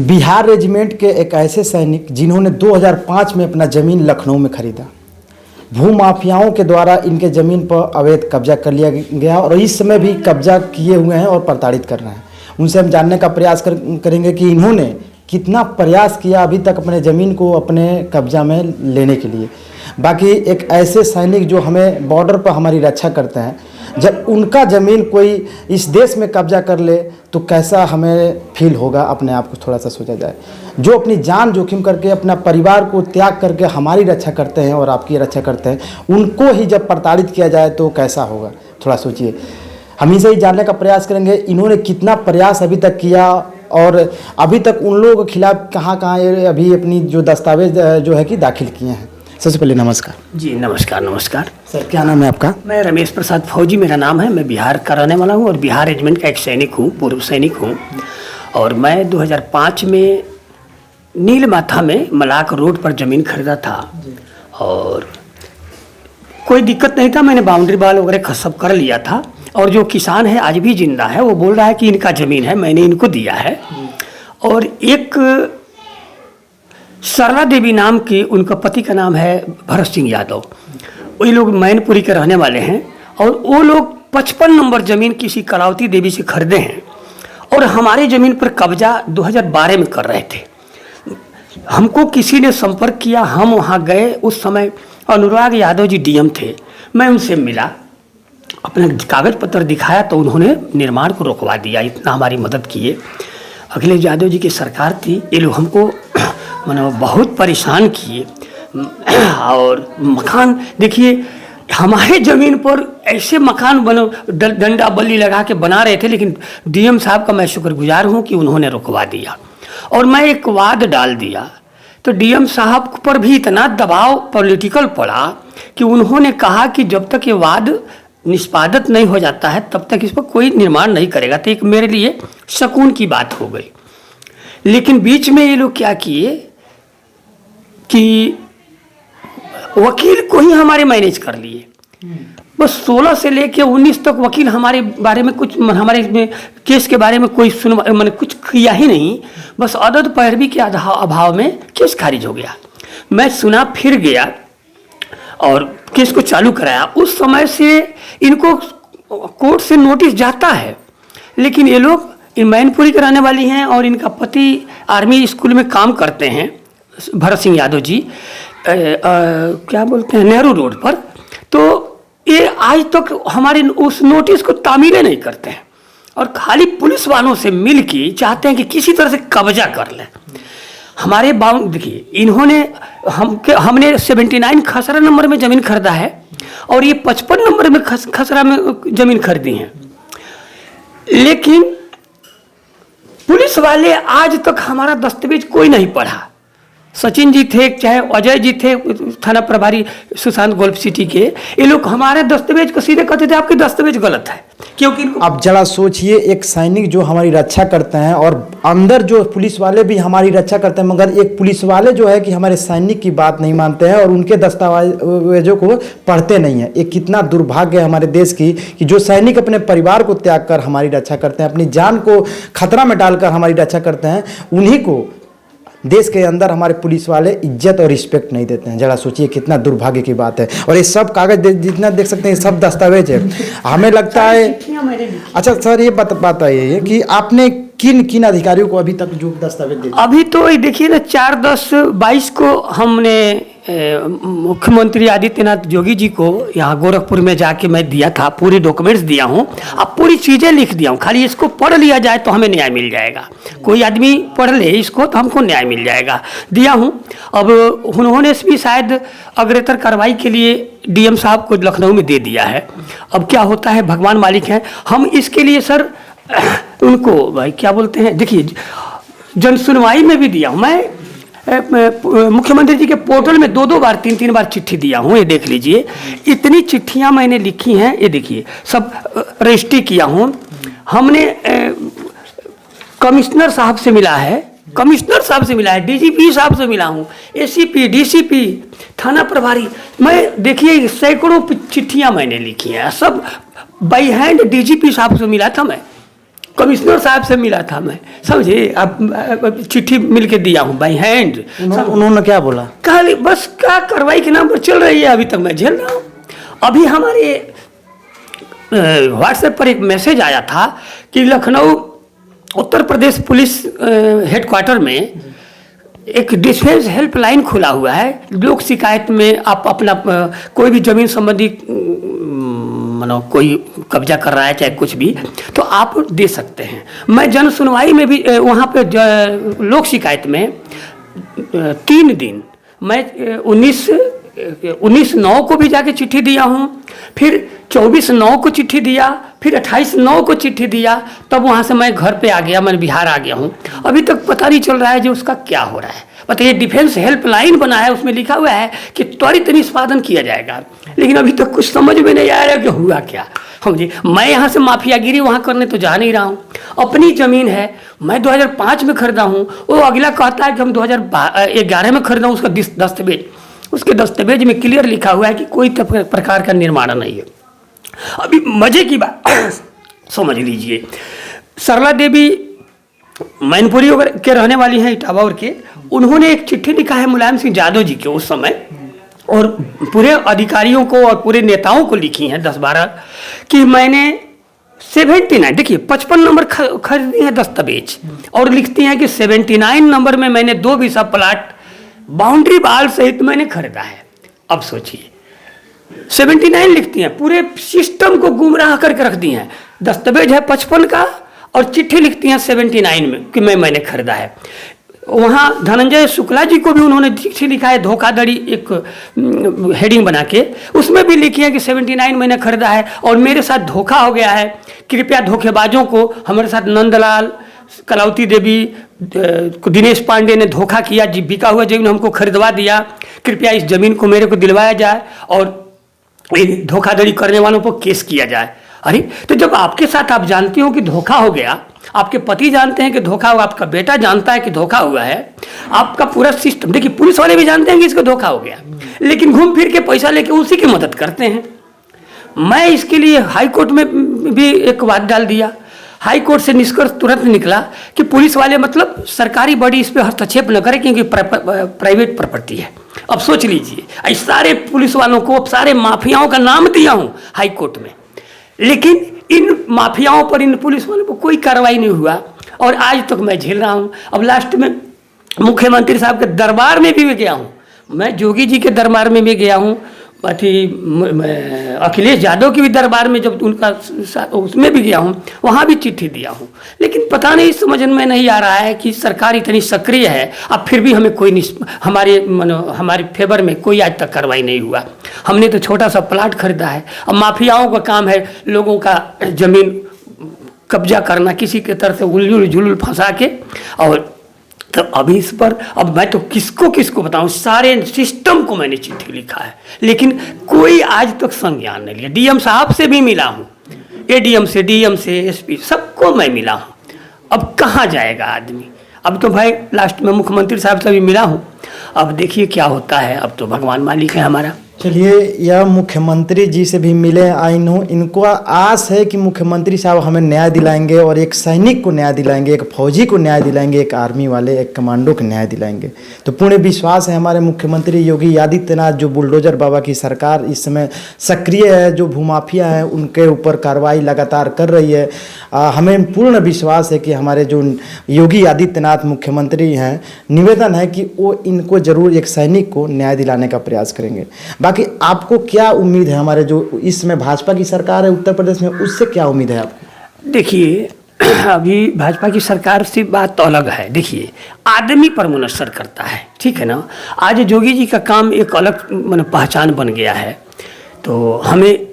Bihar regiment के एक ऐसे सैनिक जिन्होंने 2005 में अपना ज़मीन लखनऊ में खरीदा। भूमाफियाओं के द्वारा इनके ज़मीन पर अवैध कब्जा कर लिया गया और इस समय भी कब्जा किए हुए हैं और प्रताड़ित कर रहे हैं। उनसे हम जानने का प्रयास करेंगे कि इन्होंने कितना प्रयास किया अभी तक अपने ज़मीन को अपने कब्जा में लेने के लिए। बाकी एक ऐसे सैनिक जो हमें बॉर्डर पर हमारी रक्षा करते हैं, जब उनका ज़मीन कोई इस देश में कब्जा कर ले तो कैसा हमें फील होगा, अपने आप को थोड़ा सा सोचा जाए। जो अपनी जान जोखिम करके अपना परिवार को त्याग करके हमारी रक्षा करते हैं और आपकी रक्षा करते हैं, उनको ही जब प्रताड़ित किया जाए तो कैसा होगा, थोड़ा सोचिए। हम इनसे ही जानने का प्रयास करेंगे इन्होंने कितना प्रयास अभी तक किया और अभी तक उन लोगों के खिलाफ कहाँ अभी अपनी जो दस्तावेज जो है कि दाखिल किए हैं। सबसे पहले नमस्कार जी। नमस्कार। नमस्कार सर, क्या नाम है आपका? मैं रमेश प्रसाद फौजी मेरा नाम है। मैं बिहार का रहने वाला हूँ और बिहार रेजिमेंट का एक सैनिक हूँ, पूर्व सैनिक हूँ। और मैं 2005 में नीलमाथा में मलाक रोड पर ज़मीन खरीदा था और कोई दिक्कत नहीं था। मैंने बाउंड्री वाल वगैरह सब कर लिया था और जो किसान है आज भी जिंदा है, वो बोल रहा है कि इनका ज़मीन है, मैंने इनको दिया है। और एक सरला देवी नाम की, उनका पति का नाम है भरत सिंह यादव, वही लोग मैनपुरी के रहने वाले हैं और वो लोग 55 नंबर ज़मीन किसी कलावती देवी से खरीदे हैं और हमारे ज़मीन पर कब्जा 2012 में कर रहे थे। हमको किसी ने संपर्क किया, हम वहाँ गए। उस समय अनुराग यादव जी डीएम थे। मैं उनसे मिला, अपना कागज़ पत्र दिखाया तो उन्होंने निर्माण को रोकवा दिया। इतना हमारी मदद किए। अखिलेश यादव जी की सरकार थी, ये लोग हमको मैंने बहुत परेशान किए। और मकान देखिए, हमारे ज़मीन पर ऐसे मकान बनो डंडा बल्ली लगा के बना रहे थे, लेकिन डीएम साहब का मैं शुक्रगुजार हूँ कि उन्होंने रुकवा दिया। और मैं एक वाद डाल दिया तो डीएम साहब पर भी इतना दबाव पॉलिटिकल पड़ा कि उन्होंने कहा कि जब तक ये वाद निष्पादित नहीं हो जाता है तब तक इस पर कोई निर्माण नहीं करेगा। तो एक मेरे लिए सुकून की बात हो गई। लेकिन बीच में ये लोग क्या किए कि वकील को ही हमारे मैनेज कर लिए। बस 16 से लेके 19 तक वकील हमारे बारे में कुछ, हमारे में केस के बारे में कोई मैंने कुछ किया ही नहीं। बस अदद पैरवी के अभाव में केस खारिज हो गया। मैं सुना फिर गया और केस को चालू कराया। उस समय से इनको कोर्ट से नोटिस जाता है, लेकिन ये लोग मैनपुरी के रहने वाली हैं और इनका पति आर्मी स्कूल में काम करते हैं, भरत सिंह यादव जी, क्या बोलते हैं, नेहरू रोड पर। तो ये आज तक हमारे उस नोटिस को तामील नहीं करते हैं और खाली पुलिस वालों से मिल के चाहते हैं कि किसी तरह से कब्जा कर लें हमारे बाउंड। देखिए, इन्होंने हमने 79 खसरा नंबर में ज़मीन खरीदा है और ये 55 नंबर में खसरा में ज़मीन खरीदी है। लेकिन पुलिस वाले आज तक हमारा दस्तावेज कोई नहीं पढ़ा। सचिन जी थे, चाहे अजय जी थे थाना प्रभारी सुशांत गोल्फ सिटी के, ये लोग हमारे दस्तावेज को सीधे कहते थे आपके दस्तावेज गलत है, क्योंकि अब जरा सोचिए, एक सैनिक जो हमारी रक्षा करते हैं और अंदर जो पुलिस वाले भी हमारी रक्षा करते हैं, मगर एक पुलिस वाले जो है कि हमारे सैनिक की बात नहीं मानते हैं और उनके दस्तावेजों को पढ़ते नहीं हैं। एक कितना दुर्भाग्य है हमारे देश की कि जो सैनिक अपने परिवार को त्याग कर हमारी रक्षा करते हैं, अपनी जान को खतरा में डालकर हमारी रक्षा करते हैं, उन्हीं को देश के अंदर हमारे पुलिस वाले इज्जत और रिस्पेक्ट नहीं देते हैं। जरा सोचिए कितना दुर्भाग्य की बात है। और ये सब कागज जितना देख सकते हैं सब दस्तावेज है। हमें लगता है, अच्छा सर ये बात है कि आपने किन किन अधिकारियों को अभी तक जो दस्तावेज दे? अभी तो देखिए ना, 4/10/22 को हमने मुख्यमंत्री आदित्यनाथ योगी जी को यहाँ गोरखपुर में जाके मैं दिया था, पूरी डॉक्यूमेंट्स दिया हूँ, अब पूरी चीज़ें लिख दिया हूँ। खाली इसको पढ़ लिया जाए तो हमें न्याय मिल जाएगा। कोई आदमी पढ़ ले इसको तो हमको न्याय मिल जाएगा, दिया हूँ। अब उन्होंने भी शायद अग्रेतर कार्रवाई के लिए डीएम साहब को लखनऊ में दे दिया है। अब क्या होता है, भगवान मालिक हैं। हम इसके लिए सर उनको भाई क्या बोलते हैं, देखिए जन सुनवाई में भी दिया हूँ मैं। मुख्यमंत्री जी के पोर्टल में 2-2 बार 3-3 बार चिट्ठी दिया हूँ। ये देख लीजिए, इतनी चिट्ठियाँ मैंने लिखी हैं। ये देखिए सब रजिस्ट्री किया हूँ। हमने कमिश्नर साहब से मिला है, डीजीपी साहब से मिला हूँ, एसीपी, डीसीपी, थाना प्रभारी। मैं देखिए सैकड़ों चिट्ठियाँ मैंने लिखी हैं, सब बाई हैंड डीजीपी साहब से मिला था मैं। कमिश्नर साहब से मिला था मैं, समझे। अब चिट्ठी मिल के दिया हूँ बाई हैंड। उन्होंने क्या बोला? कहा बस क्या कार्रवाई के नाम पर चल रही है, अभी तक मैं झेल रहा हूँ। अभी हमारे व्हाट्सएप पर एक मैसेज आया था कि लखनऊ उत्तर प्रदेश पुलिस हेडक्वार्टर में एक डिफेंस हेल्पलाइन खुला हुआ है। लोक शिकायत में आप अपना कोई भी जमीन संबंधी मानो कोई कब्जा कर रहा है चाहे कुछ भी, तो आप दे सकते हैं। मैं जन सुनवाई में भी वहाँ पे लोक शिकायत में 3 दिन मैं 19/9 को भी जाके चिट्ठी दिया हूँ, फिर 24/9 को चिट्ठी दिया, फिर 28/9 को चिट्ठी दिया, तब वहाँ से मैं घर पे आ गया, मैं बिहार आ गया हूँ। अभी तक पता नहीं चल रहा है जो उसका क्या हो रहा है। बताइए, डिफेंस हेल्पलाइन बना है, उसमें लिखा हुआ है कि त्वरित निष्पादन किया जाएगा, लेकिन अभी तक कुछ समझ में नहीं आ रहा कि हुआ क्या। समझिए, मैं यहाँ से माफियागिरी वहाँ करने तो जा नहीं रहा हूँ। अपनी ज़मीन है, मैं 2005 में खरीदा हूँ, वो अगला कहता है कि हम 2011 में खरीदा हूँ। उसका दस्तावेज, उसके दस्तावेज में क्लियर लिखा हुआ है कि कोई प्रकार का निर्माण नहीं है। अभी मजे की बात समझ लीजिए, सरला देवी मैनपुरी के रहने वाली हैं, इटावा के। उन्होंने एक चिट्ठी लिखा है मुलायम सिंह यादव जी के उस समय, और पूरे अधिकारियों को और पूरे नेताओं को लिखी हैं 10-12 कि मैंने 79, देखिए 55 नंबर खरीदी है दस्तावेज, और लिखती हैं कि 79 नंबर में मैंने 2 बीसा प्लाट बाउंड्री वाल सहित मैंने खरीदा है। अब सोचिए, 79 लिखती हैं, पूरे सिस्टम को गुमराह करके रख दी हैं। दस्तावेज है 55 का और चिट्ठी लिखती हैं 79 में कि मैंने खरीदा है। वहाँ धनंजय शुक्ला जी को भी उन्होंने चिट्ठी लिखा है, धोखाधड़ी एक हेडिंग बना के, उसमें भी लिखी है कि 79 मैंने खरीदा है और मेरे साथ धोखा हो गया है। कृपया धोखेबाजों को, हमारे साथ नंदलाल, कलावती देवी, दिनेश पांडे ने धोखा किया, बिका हुआ जमीन हमको खरीदवा दिया, कृपया इस जमीन को मेरे को दिलवाया जाए और धोखाधड़ी करने वालों पर केस किया जाए। अरे, तो जब आपके साथ आप जानते हो कि धोखा हो गया, आपके पति जानते हैं कि धोखा हुआ, आपका बेटा जानता है कि धोखा हुआ है, आपका पूरा सिस्टम, देखिए पुलिस वाले भी जानते हैं कि इसको धोखा हो गया, लेकिन घूम फिर के पैसा लेके उसी की मदद करते हैं। मैं इसके लिए हाई कोर्ट में भी एक वाद डाल दिया। हाई कोर्ट से निष्कर्ष तुरंत निकला कि पुलिस वाले मतलब सरकारी बॉडी इस पर हस्तक्षेप न करे, क्योंकि प्राइवेट प्रॉपर्टी है। अब सोच लीजिए, इस सारे पुलिस वालों को, सारे माफियाओं का नाम दिया हूँ हाई कोर्ट में, लेकिन इन माफियाओं पर, इन पुलिस वालों पर कोई कार्रवाई नहीं हुआ, और आज तक मैं झेल रहा हूँ। अब लास्ट में मुख्यमंत्री साहब के दरबार में भी गया हूँ, मैं जोगी जी के दरबार में भी गया हूँ, अखिलेश यादव के भी दरबार में जब उनका उसमें भी गया हूँ, वहाँ भी चिट्ठी दिया हूँ, लेकिन पता नहीं समझ में नहीं आ रहा है कि सरकार इतनी सक्रिय है, अब फिर भी हमें कोई हमारे फेवर में कोई आज तक कार्रवाई नहीं हुआ। हमने तो छोटा सा प्लाट खरीदा है। अब माफियाओं का काम है लोगों का जमीन कब्जा करना, किसी के तरफ से उलझुल झुलुल फंसा के, और तो अभी इस पर अब मैं तो किसको बताऊं, सारे सिस्टम को मैंने चिट्ठी लिखा है, लेकिन कोई आज तक संज्ञान नहीं लिया। डीएम साहब से भी मिला हूं, एडीएम से, डीएम से, एसपी, सबको मैं मिला हूं। अब कहाँ जाएगा आदमी? अब तो भाई लास्ट में मुख्यमंत्री साहब से भी मिला हूं, अब देखिए क्या होता है। अब तो भगवान मालिक है हमारा। चलिए, यह मुख्यमंत्री जी से भी मिले आई नो, इनको आस है कि मुख्यमंत्री साहब हमें न्याय दिलाएंगे, और एक सैनिक को न्याय दिलाएंगे, एक फौजी को न्याय दिलाएंगे, एक आर्मी वाले, एक कमांडो को न्याय दिलाएंगे। तो पूर्ण विश्वास है हमारे मुख्यमंत्री योगी आदित्यनाथ, जो बुलडोजर बाबा की सरकार इस समय सक्रिय है, जो भूमाफिया है उनके ऊपर कार्रवाई लगातार कर रही है। हमें पूर्ण विश्वास है कि हमारे जो योगी आदित्यनाथ मुख्यमंत्री हैं, निवेदन है कि वो इनको जरूर एक सैनिक को न्याय दिलाने का प्रयास करेंगे। बाकी आपको क्या उम्मीद है, हमारे जो इस समय भाजपा की सरकार है उत्तर प्रदेश में, उससे क्या उम्मीद है आपको? देखिए, अभी भाजपा की सरकार से बात तो अलग है। देखिए, आदमी पर मुनस्सर करता है, ठीक है ना। आज जोगी जी का काम एक अलग पहचान बन गया है, तो हमें,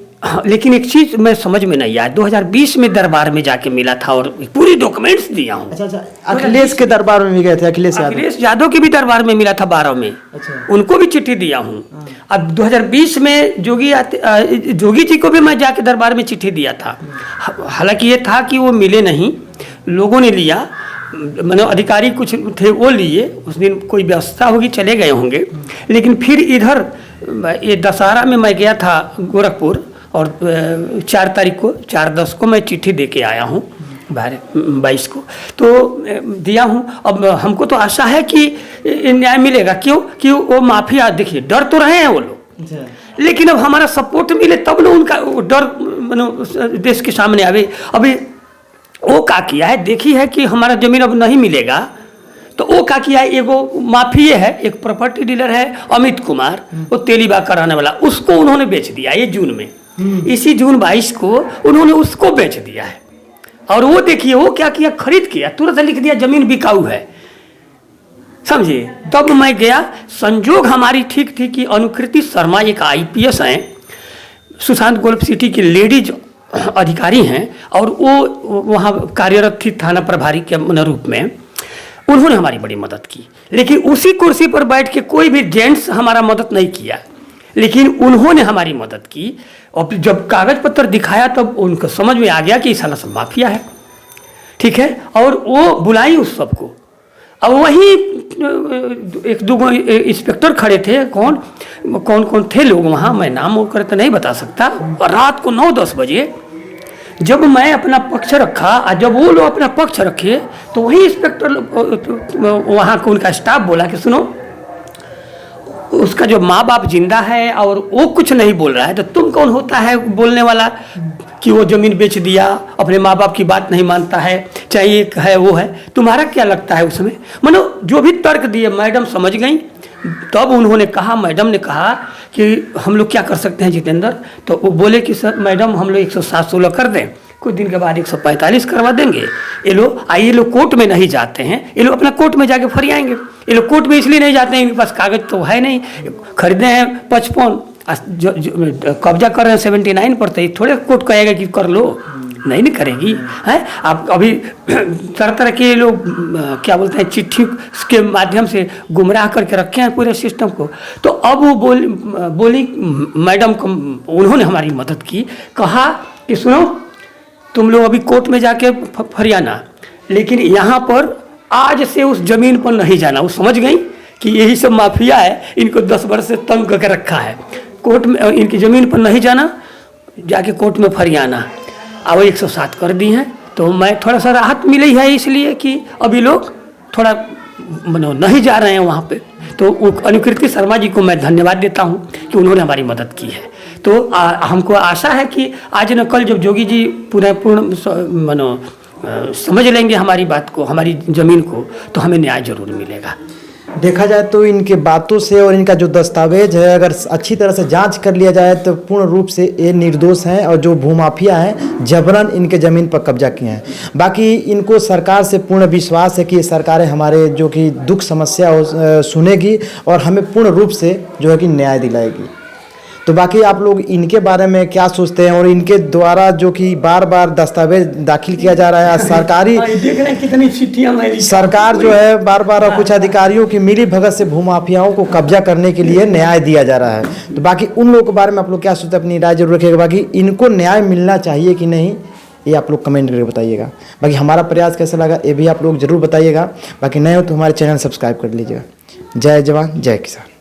लेकिन एक चीज मैं समझ में नहीं आया, 2020 में दरबार में जाके मिला था और पूरी डॉक्यूमेंट्स दिया हूँ। अच्छा, अखिलेश के दरबार में भी गए थे? अखिलेश यादव के भी दरबार में मिला था 12 में। अच्छा। उनको भी चिट्ठी दिया हूँ। अब 2020 में जोगी जी को भी मैं जाके दरबार में चिट्ठी दिया था। हालांकि ये था कि वो मिले नहीं, लोगों ने लिया, अधिकारी कुछ थे वो लिए, उस दिन कोई व्यवस्था होगी चले गए होंगे। लेकिन फिर इधर ये दशहरा में मैं गया था गोरखपुर, और 4 तारीख को 4/10 को मैं चिट्ठी दे के आया हूँ 22 को तो दिया हूँ। अब हमको तो आशा है कि न्याय मिलेगा। क्यों कि वो माफिया, देखिए डर तो रहे हैं वो लोग, लेकिन अब हमारा सपोर्ट मिले तब लोग उनका वो डर देश के सामने आवे। अभी वो क्या किया है, देखी है कि हमारा ज़मीन अब नहीं मिलेगा, तो वो क्या किया है, एगो माफिया है, एक प्रॉपर्टी डीलर है अमित कुमार, वो तेलीबाग कराने वाला, उसको उन्होंने बेच दिया ये जून में। इसी जून 22 को उन्होंने उसको बेच दिया है। और वो देखिए वो क्या किया, खरीद किया, तुरंत लिख दिया ज़मीन बिकाऊ है, समझिए। तब मैं गया, संजोग हमारी ठीक थी कि अनुकृति शर्मा एक IPS हैं, सुशांत गोल्फ सिटी की लेडीज अधिकारी हैं, और वो वहाँ कार्यरत थी थाना प्रभारी के रूप में। उन्होंने हमारी बड़ी मदद की, लेकिन उसी कुर्सी पर बैठ के कोई भी जेंट्स हमारा मदद नहीं किया, लेकिन उन्होंने हमारी मदद की। और जब कागज पत्र दिखाया तब उनको समझ में आ गया कि साला सब माफिया है, ठीक है। और वो बुलाई उस सबको। अब वही एक दो इंस्पेक्टर खड़े थे, कौन थे लोग वहाँ, मैं नाम वो कर तो नहीं बता सकता। और रात को 9-10 बजे जब मैं अपना पक्ष रखा और जब वो लोग अपना पक्ष रखे, तो वही इंस्पेक्टर वहाँ का उनका स्टाफ बोला कि सुनो, उसका जो माँ बाप जिंदा है और वो कुछ नहीं बोल रहा है, तो तुम कौन होता है बोलने वाला कि वो ज़मीन बेच दिया, अपने माँ बाप की बात नहीं मानता है, चाहे ये है वो है, तुम्हारा क्या लगता है उसमें। मानो जो भी तर्क दिए मैडम समझ गई। तब उन्होंने कहा, मैडम ने कहा कि हम लोग क्या कर सकते हैं जितेंद्र। तो वो बोले कि सर मैडम हम लोग 107-16 कर दें, कुछ दिन के बाद 145 करवा देंगे। ये लोग कोर्ट में नहीं जाते हैं, ये लोग अपना कोर्ट में जाके फरियाएंगे। ये लोग कोर्ट में इसलिए नहीं जाते हैं, इनके पास कागज तो है नहीं, खरीदे हैं 55, जो कब्जा कर रहे हैं 79 पर, तो थोड़े कोर्ट कहेगा कि कर लो, नहीं करेगी है। आप अभी तरह तरह के लोग क्या बोलते हैं, चिट्ठी के माध्यम से गुमराह करके रखे हैं पूरे सिस्टम को। तो अब वो बोली मैडम को, उन्होंने हमारी मदद की, कहा कि सुनो तुम लोग अभी कोर्ट में जाके फरियाना, लेकिन यहाँ पर आज से उस ज़मीन पर नहीं जाना। वो समझ गई कि यही सब माफिया है, इनको 10 वर्ष से तंग करके रखा है। कोर्ट में इनकी ज़मीन पर नहीं जाना, जाके कोर्ट में फरियाना। अब 107 कर दी हैं, तो मैं थोड़ा सा राहत मिली है, इसलिए कि अभी लोग थोड़ा नहीं जा रहे हैं वहाँ पे। तो अनुकृति शर्मा जी को मैं धन्यवाद देता हूँ कि उन्होंने हमारी मदद की है। तो हमको आशा है कि आज न कल जब जोगी जी पूर्ण समझ लेंगे हमारी बात को, हमारी ज़मीन को, तो हमें न्याय जरूर मिलेगा। देखा जाए तो इनके बातों से और इनका जो दस्तावेज है, अगर अच्छी तरह से जांच कर लिया जाए तो पूर्ण रूप से ये निर्दोष हैं, और जो भूमाफिया हैं जबरन इनके ज़मीन पर कब्जा किए हैं। बाकी इनको सरकार से पूर्ण विश्वास है कि सरकारें हमारे जो कि दुख समस्या सुनेगी और हमें पूर्ण रूप से जो है कि न्याय दिलाएगी। तो बाकी आप लोग इनके बारे में क्या सोचते हैं, और इनके द्वारा जो कि बार बार दस्तावेज दाखिल किया जा रहा है, सरकारी देख रहे हैं कितनी चिट्ठियां सरकार जो है बार बार कुछ अधिकारियों की मिली भगत से भूमाफियाओं को कब्जा करने के लिए न्याय दिया जा रहा है। तो बाकी उन लोगों के बारे में आप लोग क्या सोचते हैं, अपनी राय जरूर रखिएगा। बाकी इनको न्याय मिलना चाहिए कि नहीं, ये आप लोग कमेंट करके बताइएगा। बाकी हमारा प्रयास कैसा लगा ये भी आप लोग जरूर बताइएगा। बाकी नए हो तो हमारे चैनल सब्सक्राइब कर लीजिएगा। जय जवान जय किसान।